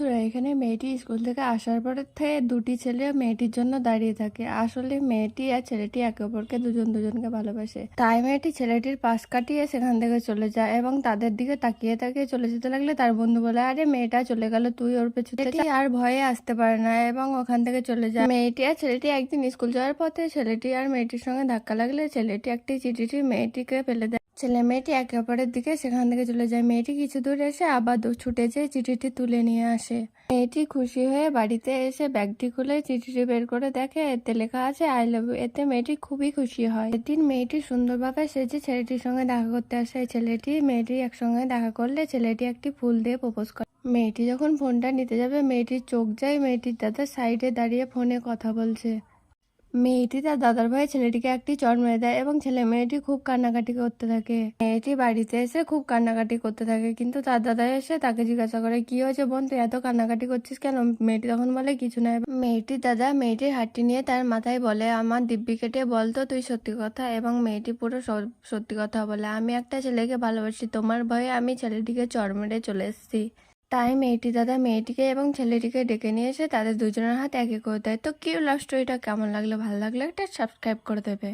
বন্ধুরা, এখানে মেয়েটি স্কুল থেকে আসার পরে থেকে দুটি ছেলে মেয়েটির জন্য দাঁড়িয়ে থাকে। আসলে মেয়েটি আর ছেলেটি একে অপরকে দুজনকে ভালোবাসে। তাই মেয়েটি ছেলেটির পাশ কাটিয়ে সেখান থেকে চলে যায় এবং তাদের দিকে তাকিয়ে তাকিয়ে চলে যেতে লাগলে তার বন্ধু বলে, আরে মেয়েটা চলে গেল, তুই ওর পেছনে। আর ভয়ে আসতে পারে না এবং ওখান থেকে চলে যায়। মেয়েটি আর ছেলেটি একদিন স্কুল যাওয়ার পথে ছেলেটি আর মেয়েটির সঙ্গে ধাক্কা লাগলে ছেলেটি একটি চিঠিটি মেয়েটিকে ফেলে দেয়। ছেলে মেয়েটি একে অপরের দিকে সেখান থেকে চলে যায়। মেয়েটি কিছু দূর এসে আবার ছুটে যেয়ে চিঠিটি তুলে নিয়ে আসে। মেয়েটি খুশি হয়ে বাড়িতে এসে ব্যাগটি খুলে চিঠিটি বের করে দেখে এতে লেখা আছে আই লাভ ইউ। এতে মেয়েটি খুবই খুশি হয়। এদিন মেয়েটি সুন্দরভাবে সেজে ছেলেটির সঙ্গে দেখা করতে আসে। ছেলেটি মেয়েটি একসঙ্গে দেখা করলে ছেলেটি একটি ফুল দিয়ে প্রপোজ করে। মেয়েটি যখন ফোনটা নিতে যাবে মেয়েটির চোখ যায় মেয়েটির দাদা সাইডে দাঁড়িয়ে ফোনে কথা বলছে। মেয়েটি তার দাদার ভাই ছেলেটিকে একটি চড় মেরে দেয় এবং ছেলে মেয়েটি খুব কান্নাকাটি করতে থাকে। মেয়েটি বাড়িতে এসে খুব কান্নাকাটি করতে থাকে, কিন্তু তার দাদা এসে তাকে জিজ্ঞাসা করে, কি হয়েছে বোন, তুই এত কান্নাকাটি করছিস কেন? মেয়েটি তখন বলে, কিছু না। মেয়েটির দাদা মেয়েটির হাতটি নিয়ে তার মাথায় বলে, আমার দিব্যি কেটে বলতো তুই সত্যি কথা। এবং মেয়েটি পুরো সত্যি কথা বলে, আমি একটা ছেলেকে ভালোবাসি, তোমার ভয়ে আমি ছেলেটিকে চড় মেরে চলে এসেছি। তাই মেয়েটি দাদা মেয়েটিকে এবং ছেলেটিকে ডেকে নিয়ে এসে তাদের দুজনের হাত একে করে দেয়। তো কি লাভ স্টোরিটা কেমন লাগলো? ভালো লাগলে একটা সাবস্ক্রাইব করে দেবে।